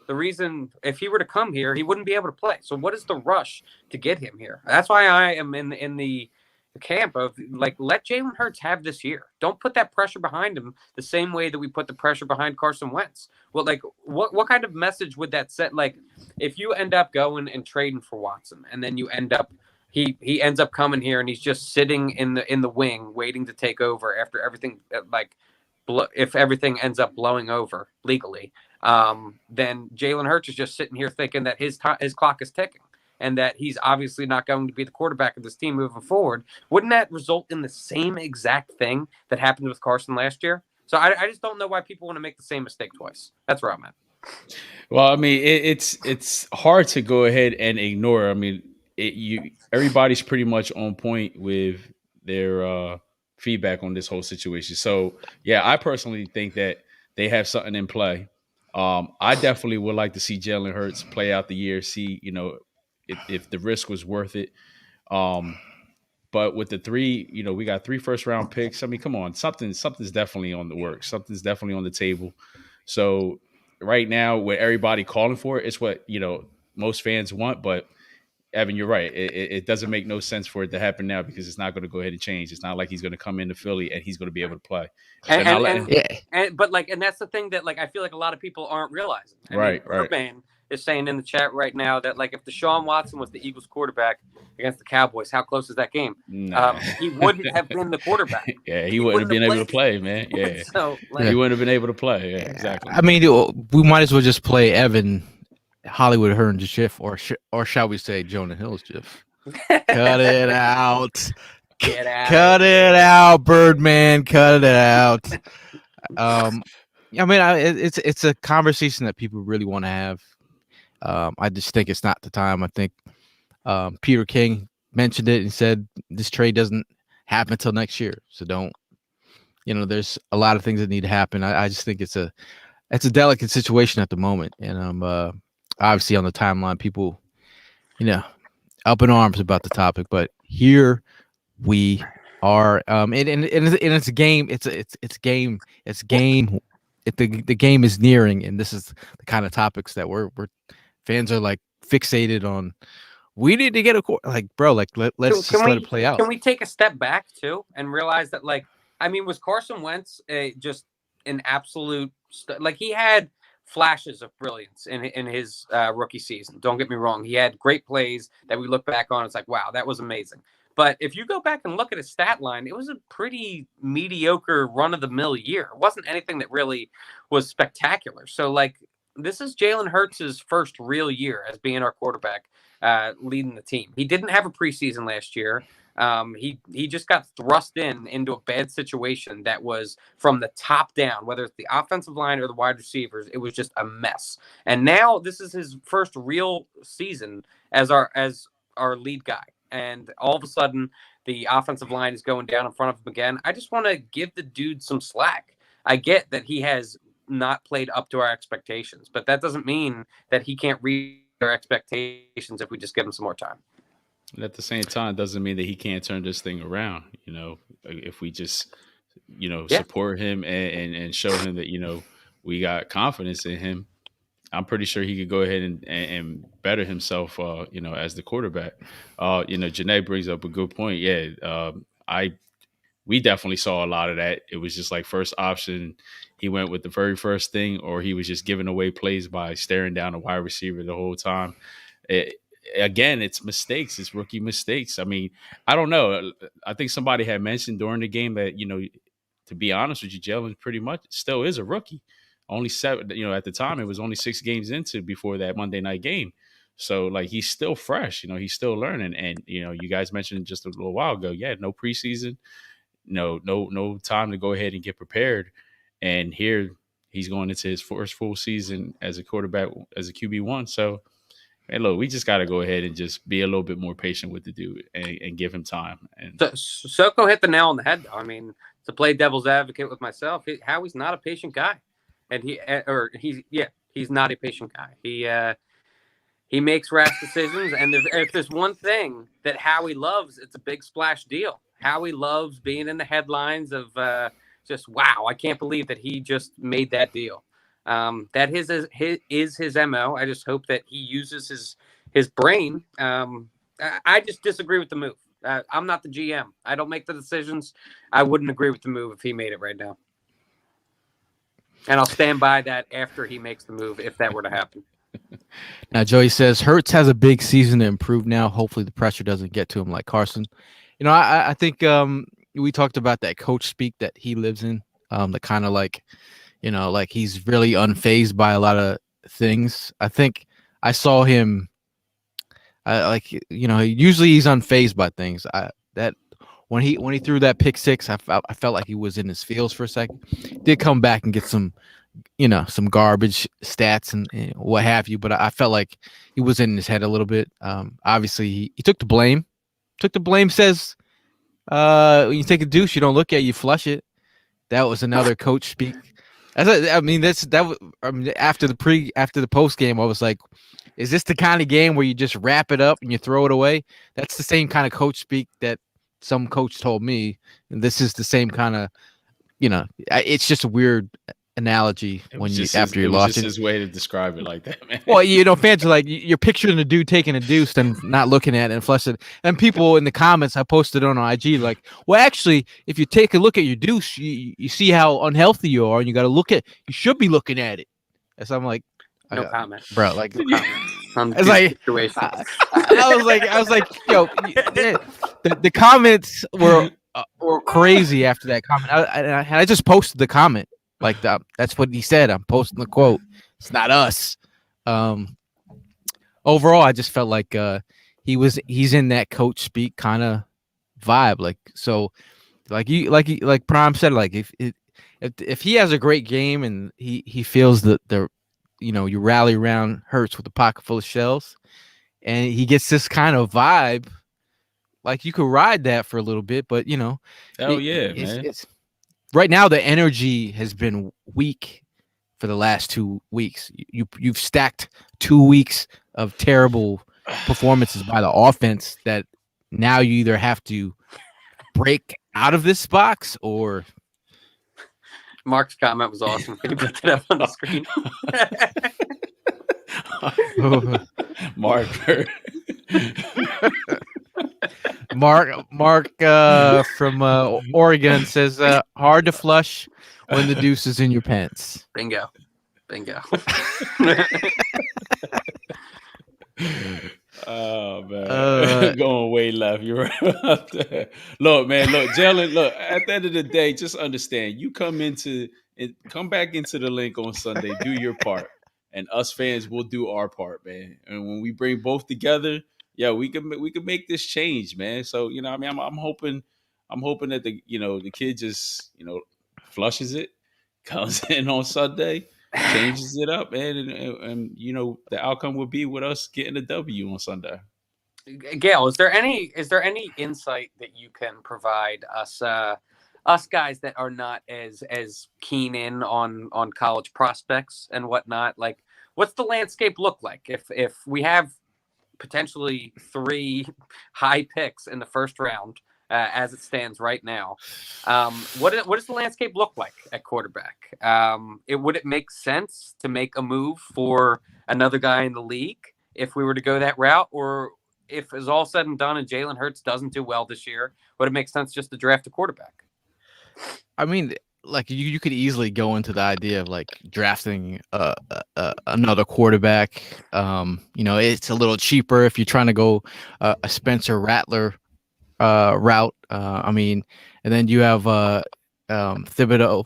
The reason, if he were to come here, he wouldn't be able to play. So what is the rush to get him here? That's why I am in the camp of like, let Jalen Hurts have this year. Don't put that pressure behind him the same way that we put the pressure behind Carson Wentz. Well, like what kind of message would that set? Like if you end up going and trading for Watson, and then you end up he ends up coming here and he's just sitting in the wing waiting to take over after everything, like if everything ends up blowing over legally, then Jalen Hurts is just sitting here thinking that his clock is ticking and that he's obviously not going to be the quarterback of this team moving forward. Wouldn't that result in the same exact thing that happened with Carson last year? So I just don't know why people want to make the same mistake twice. That's where I'm at. Well, I mean, it's hard to go ahead and ignore. I mean, everybody's pretty much on point with their feedback on this whole situation. So, yeah, I personally think that they have something in play. I definitely would like to see Jalen Hurts play out the year, see, if the risk was worth it. But with the three, we got 3 first-round picks. I mean, come on, something's definitely on the works. Something's definitely on the table. So right now, what everybody calling for is what most fans want. But Evan, you're right. It doesn't make no sense for it to happen now because it's not going to go ahead and change. It's not like he's going to come into Philly and he's going to be able to play. But that's the thing that like I feel like a lot of people aren't realizing. Right. Urban is saying in the chat right now that like if Deshaun Watson was the Eagles quarterback against the Cowboys, how close is that game? He wouldn't have been the quarterback. Yeah, he wouldn't have been able to play, man. Yeah, so he wouldn't have been able to play. Yeah, exactly. I mean, we might as well just play Evan Hollywood Hearn's GIF, or shall we say Jonah Hill's GIF? Cut it out. Get out. Cut it out, Birdman. Cut it out. I mean, it's a conversation that people really want to have. I just think it's not the time. I think Peter King mentioned it and said this trade doesn't happen until next year. So don't. There's a lot of things that need to happen. I just think it's a delicate situation at the moment, and obviously on the timeline, people, up in arms about the topic. But here we are, and it's a game. It's game. The game is nearing, and this is the kind of topics that we're fans are like fixated on. We need to get let's just let it play out. Can we take a step back too and realize that was Carson Wentz just an absolute he had flashes of brilliance in his rookie season. Don't get me wrong. He had great plays that we look back on. It's like, wow, that was amazing. But if you go back and look at his stat line, it was a pretty mediocre run-of-the-mill year. It wasn't anything that really was spectacular. So, this is Jalen Hurts' first real year as being our quarterback, leading the team. He didn't have a preseason last year. He just got thrust into a bad situation that was from the top down, whether it's the offensive line or the wide receivers. It was just a mess. And now this is his first real season as our lead guy. And all of a sudden, the offensive line is going down in front of him again. I just want to give the dude some slack. I get that he has not played up to our expectations, but that doesn't mean that he can't reach our expectations if we just give him some more time. And at the same time, doesn't mean that he can't turn this thing around. If we just, support him and show him that, we got confidence in him. I'm pretty sure he could go ahead and better himself, as the quarterback. Janae brings up a good point. Yeah, we definitely saw a lot of that. It was just like first option, he went with the very first thing, or he was just giving away plays by staring down a wide receiver the whole time. It, Again, it's mistakes. It's rookie mistakes. I mean, I don't know. I think somebody had mentioned during the game that, to be honest with you, Jalen pretty much still is a rookie. Only 7, at the time it was only 6 games into before that Monday night game. So like he's still fresh, he's still learning. And you guys mentioned just a little while ago, yeah, no preseason, no time to go ahead and get prepared. And here he's going into his first full season as a quarterback, as a QB1. So hey, look, we just got to go ahead and just be a little bit more patient with the dude and give him time. And Soko hit the nail on the head, though. I mean, to play devil's advocate with myself, Howie's not a patient guy, and he's not a patient guy. He makes rash decisions, and if there's one thing that Howie loves, it's a big splash deal. Howie loves being in the headlines of just, wow, I can't believe that he just made that deal. That is his MO. I just hope that he uses his brain. I just disagree with the move. I'm not the GM. I don't make the decisions. I wouldn't agree with the move if he made it right now. And I'll stand by that after he makes the move, if that were to happen. Now, Joey says Hurts has a big season to improve now. Hopefully the pressure doesn't get to him like Carson. I think we talked about that coach speak that he lives in, the kind of like, like he's really unfazed by a lot of things. I think I saw him usually he's unfazed by things. That when he threw that pick six, I felt like he was in his feels for a second. Did come back and get some garbage stats and what have you, but I felt like he was in his head a little bit. Obviously he took the blame. Says when you take a douche, you don't look at it, you flush it. That was another coach speak. After the post game, I was like, is this the kind of game where you just wrap it up and you throw it away? That's the same kind of coach speak that some coach told me. And this is the same kind of, it's just a weird analogy when you after you lost it. His way to describe it like that, man. Well, fans are like, you're picturing the dude taking a deuce and not looking at it and flushing it. And people in the comments I posted on IG like, well, actually, if you take a look at your deuce, you see how unhealthy you are, and you should be looking at it. And so I'm like, no comment, bro. Like, no comment. It's like I was like, yo, the comments were crazy after that comment. I just posted the comment. Like that's what he said. I'm posting the quote. It's not us. Overall, I just felt like he's in that coach speak kind of vibe. Like Prime said, like if he has a great game and he feels that you rally around Hurts with a pocket full of shells, and he gets this kind of vibe, like you could ride that for a little bit, but man. It's right now, the energy has been weak for the last 2 weeks. You've stacked 2 weeks of terrible performances by the offense that now you either have to break out of this box or. Mark's comment was awesome. Can you put that up on the screen? Mark from Oregon says hard to flush when the deuce is in your pants. Bingo. Oh man, going way left. You're right about that. Look, Jalen. Look, at the end of the day, just understand. You come back into the link on Sunday. Do your part, and us fans will do our part, man. And when we bring both together, yeah, we can make this change, man. So I'm hoping that the kid just flushes it, comes in on Sunday, changes it up, man, and the outcome would be with us getting a W on Sunday. Gail, is there any insight that you can provide us guys that are not as keen in on college prospects and whatnot? Like, what's the landscape look like if we have potentially 3 high picks in the first round? as it stands right now. What does the landscape look like at quarterback? Would it make sense to make a move for another guy in the league if we were to go that route, or if it's all said and done and Jalen Hurts doesn't do well this year, would it make sense just to draft a quarterback? I mean, like you could easily go into the idea of like drafting another quarterback. It's a little cheaper if you're trying to go a Spencer Rattler route. And then you have Thibodeau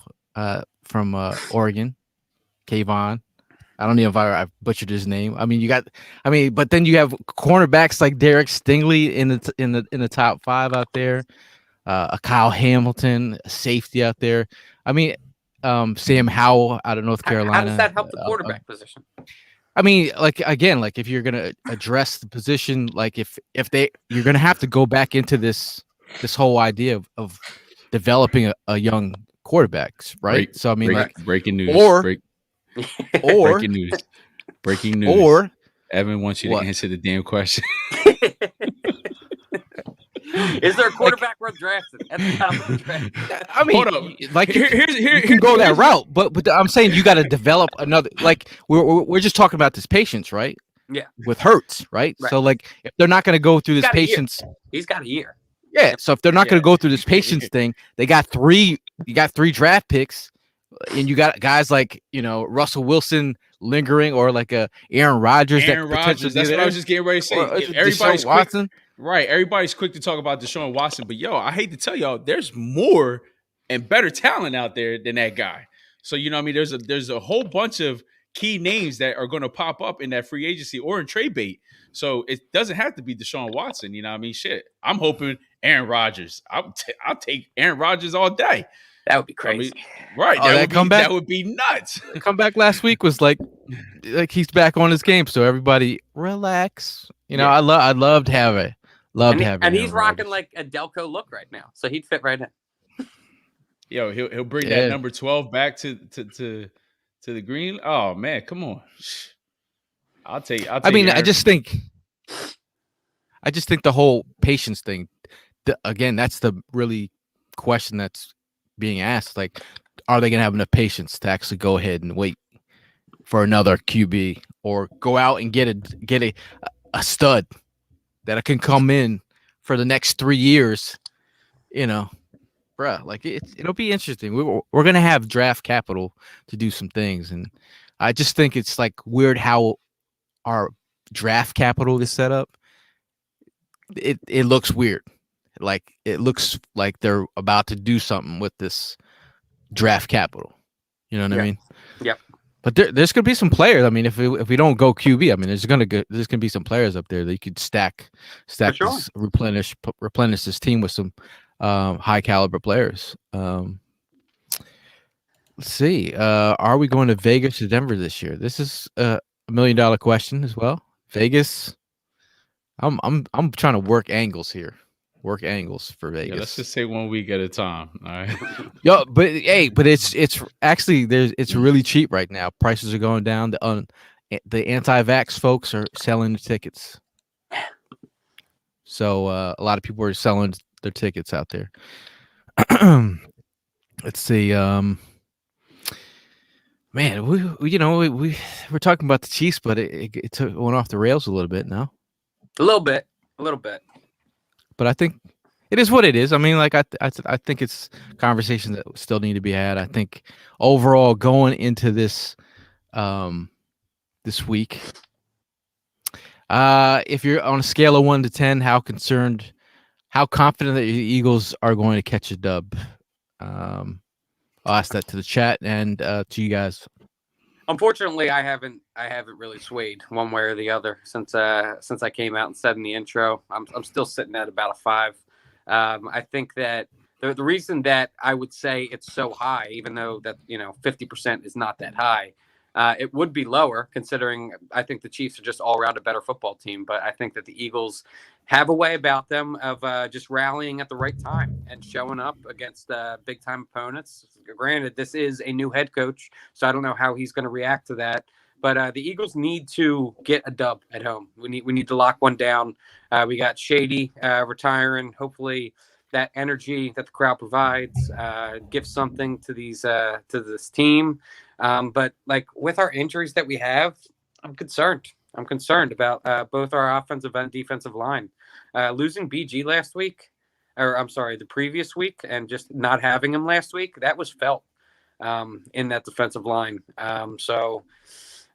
from Oregon, Kayvon. I don't know if I butchered his name. But then you have cornerbacks like Derek Stingley in the top 5 out there. A Kyle Hamilton, a safety out there. Sam Howell out of North Carolina. How does that help the quarterback position? Like if you're gonna address the position, like if you're gonna have to go back into this whole idea of developing a young quarterbacks, right? Breaking news. Breaking news. Or Evan wants you to answer the damn question. Is there a quarterback worth drafting at the top of the draft? Hold up. Like you can go that route, but I'm saying you got to develop another. Like we're just talking about this patience, right? Yeah. With Hurts, right? So like if they're not going to go through this patience, he's got a year. Yeah. So if they're not going to go through this patience thing, they got 3. You got 3 draft picks, and you got guys like Russell Wilson lingering, or like a Aaron Rodgers. That's what I was just getting ready to say. Everybody's Watson. Right. Everybody's quick to talk about Deshaun Watson, but I hate to tell y'all, there's more and better talent out there than that guy. So, there's a whole bunch of key names that are going to pop up in that free agency or in trade bait. So it doesn't have to be Deshaun Watson. Shit. I'm hoping Aaron Rodgers. I'll take Aaron Rodgers all day. That would be crazy. Right. That would be nuts. The comeback last week was like he's back on his game. So everybody relax. I'd love to have it. And he's rocking like a Delco look right now, so he'd fit right in. He'll bring that number 12 back to the green. Oh man, come on! I'll take. I just think the whole patience thing. Again, that's the really question that's being asked. Like, are they going to have enough patience to actually go ahead and wait for another QB, or go out and get a stud that can come in for the next 3 years, bruh, like it'll be interesting. We're going to have draft capital to do some things. And I just think it's like weird how our draft capital is set up. It looks weird. Like it looks like they're about to do something with this draft capital. You know what I mean? Yep. But there's gonna be some players. If we don't go QB, there's gonna be some players up there that you could stack, sure. this, replenish this team with some high caliber players. Let's see. Are we going to Vegas or Denver this year? This is a $1 million question as well. Vegas. I'm trying to work angles here. Work angles for Vegas. Yeah, let's just say 1 week at a time. All right. But it's actually it's really cheap right now. Prices are going down. The anti-vax folks are selling the tickets. So a lot of people are selling their tickets out there. Let's see. Man, we're talking about the Chiefs, but it went off the rails a little bit now. A little bit. But I think it is what it is. I think it's conversations that still need to be had. I think overall going into this this week, if you're on a scale of 1 to 10, how confident that the Eagles are going to catch a dub? I'll ask that to the chat and to you guys. Unfortunately, I haven't really swayed one way or the other since I came out and said in the intro. I'm still sitting at about a 5. I think that the reason that I would say it's so high, even though that 50% is not that high, it would be lower considering I think the Chiefs are just all around a better football team. But I think that the Eagles have a way about them of just rallying at the right time and showing up against big time opponents. Granted, this is a new head coach, so I don't know how he's going to react to that. But the Eagles need to get a dub at home. We need to lock one down. We got Shady retiring. Hopefully that energy that the crowd provides, give something to this team. But like with our injuries that we have, I'm concerned. I'm concerned about both our offensive and defensive line. Losing BG last week, or I'm sorry, the previous week, and just not having him last week, that was felt in that defensive line. So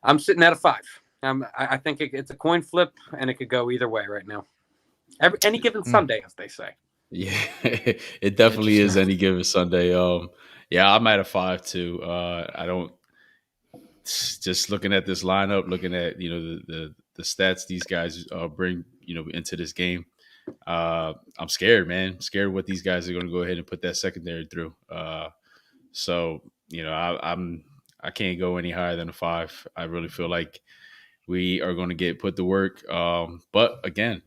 I'm sitting at a 5. I think it's a coin flip, and it could go either way right now. Any given Sunday, as they say. Yeah, it definitely is any given Sunday. Yeah, I'm at a 5 too. I don't just looking at this lineup, looking at the stats these guys bring into this game. I'm scared, man. I'm scared what these guys are going to go ahead and put that secondary through. So I can't go any higher than a 5. I really feel like we are going to get put to work. But again,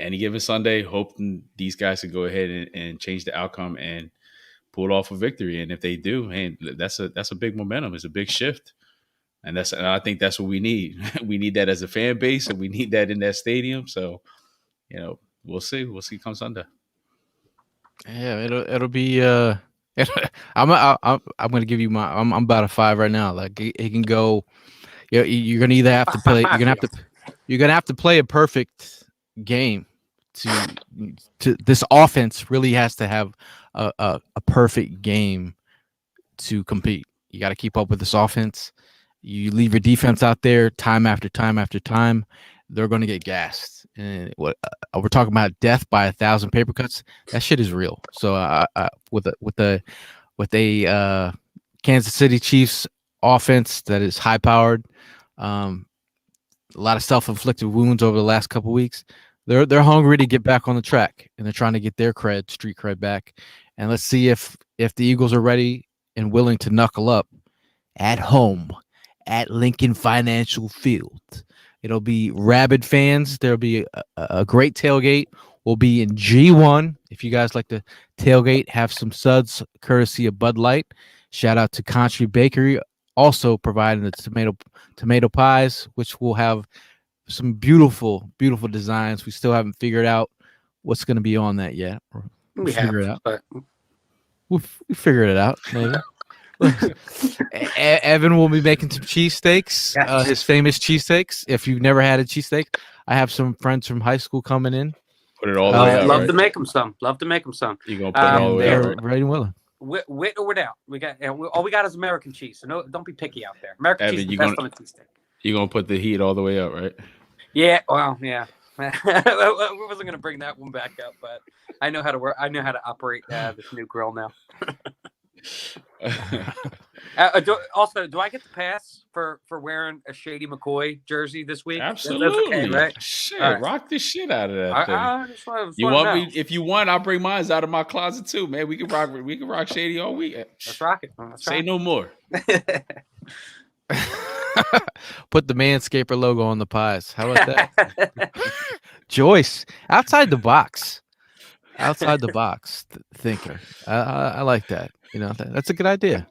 any given Sunday, hoping these guys can go ahead and change the outcome and pull off a victory. And if they do, man, that's a big momentum. It's a big shift. And I think that's what we need. We need that as a fan base, and we need that in that stadium. So, we'll see. We'll see come Sunday. Yeah, it'll be. I'm going to give you my. I'm about a 5 right now. Like it can go. You're going to either have to play. You're going to have to play a perfect game to this offense really has to have a perfect game to compete. You got to keep up with this offense. You leave your defense out there time after time after time, they're going to get gassed. And we're talking about death by 1,000 paper cuts. That shit is real. So with a Kansas City Chiefs offense that is high powered, a lot of self-inflicted wounds over the last couple of weeks. They're hungry to get back on the track, and they're trying to get their street cred back. And let's see if the Eagles are ready and willing to knuckle up at home at Lincoln Financial Field. It'll be rabid fans. There'll be a great tailgate. We'll be in G1. If you guys like to tailgate, have some suds courtesy of Bud Light. Shout out to Country Bakery, also providing the tomato pies, which will have some beautiful, beautiful designs. We still haven't figured out what's going to be on that yet. We figure it out, but we figured it out. Maybe. Evan will be making some cheesesteaks, yes. His famous cheesesteaks. If you've never had a cheesesteak, I have some friends from high school coming in. Put it all the way out. Love to make them some. Love to make them some. You're going to put it all the way out. Ready and willing. With or without. All we got is American cheese. So don't be picky out there. American Evan, cheese is the best on a cheesesteak. You're going to put the heat all the way up, right? Yeah, well, yeah. I wasn't going to bring that one back up, but I know how to work. I know how to operate this new grill now. Do I get the pass for wearing a Shady McCoy jersey this week? Absolutely. That's okay, right? Shit, right. Rock the shit out of that thing. You want me? If you want, I'll bring mine out of my closet too, man. We can rock Shady all week. Let's rock it. Say no more. Put the Manscaper logo on the pies. How about that? Joyce, outside the box. Outside the box thinker. I like that. That's a good idea.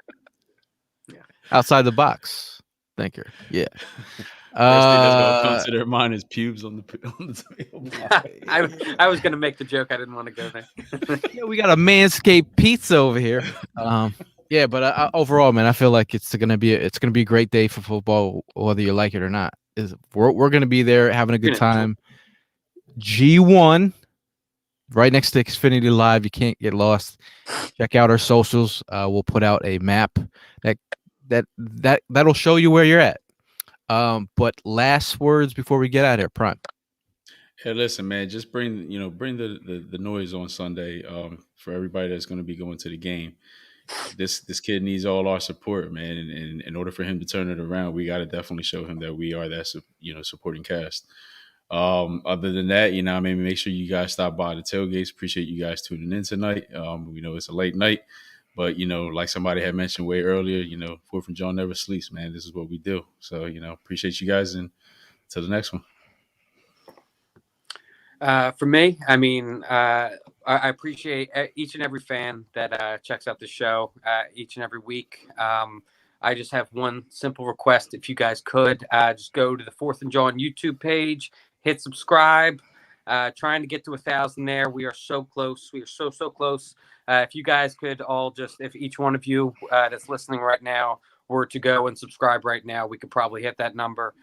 Yeah. Outside the box thinker. Yeah. First thing that's going to come to their mind is pubes on the I was going to make the joke. I didn't want to go there. Yeah, we got a Manscaped pizza over here. Yeah, but overall, man, I feel like it's gonna be a great day for football, whether you like it or not. We're gonna be there having a good time. G1, right next to Xfinity Live. You can't get lost. Check out our socials. We'll put out a map that'll show you where you're at. But last words before we get out of here, Prime. Hey, listen, man, just bring the noise on Sunday for everybody that's going to be going to the game. This kid needs all our support, man. And in order for him to turn it around, we got to definitely show him that we are that, supporting cast. Other than that, make sure you guys stop by the tailgates. Appreciate you guys tuning in tonight. We know it's a late night, but like somebody had mentioned way earlier, 4th and Jawn never sleeps, man. This is what we do. So, appreciate you guys, and till the next one. For me, I appreciate each and every fan that checks out the show each and every week. I just have one simple request. If you guys could just go to the 4th and Jawn YouTube page, hit subscribe, Trying to get to 1,000 there. We are so close. We are so close. If you guys could all if each one of you that's listening right now were to go and subscribe right now, we could probably hit that number.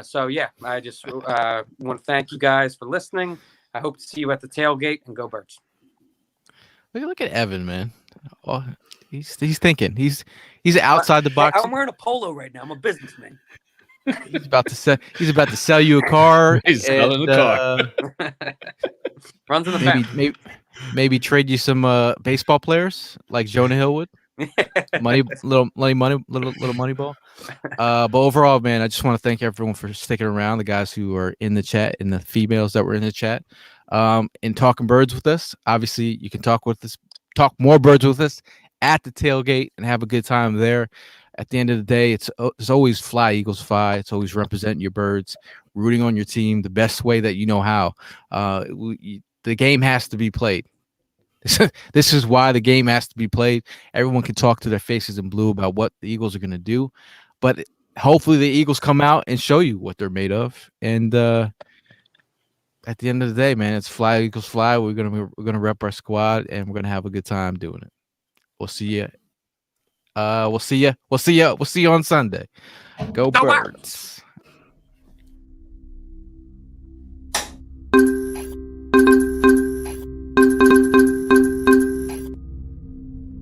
So yeah, I just want to thank you guys for listening. I hope to see you at the tailgate, and go Birds. Look at Evan, man. Oh, he's thinking. He's outside the box. I'm wearing a polo right now. I'm a businessman. He's about to sell you a car. He's selling the car. Runs in the family. Maybe trade you some baseball players like Jonah Hill would. little money ball. But overall, man, I just want to thank everyone for sticking around. The guys who are in the chat and the females that were in the chat, and talking birds with us. Obviously, you can talk more birds with us at the tailgate and have a good time there. At the end of the day, it's always fly, Eagles fly. It's always representing your birds, rooting on your team the best way that you know how. The game has to be played. This is why the game has to be played. Everyone can talk to their faces in blue about what the Eagles are going to do, but hopefully the Eagles come out and show you what they're made of. And at the end of the day, man, it's fly, Eagles fly. We're gonna rep our squad, and we're gonna have a good time doing it. We'll see you. We'll see you on Sunday. Go Birds.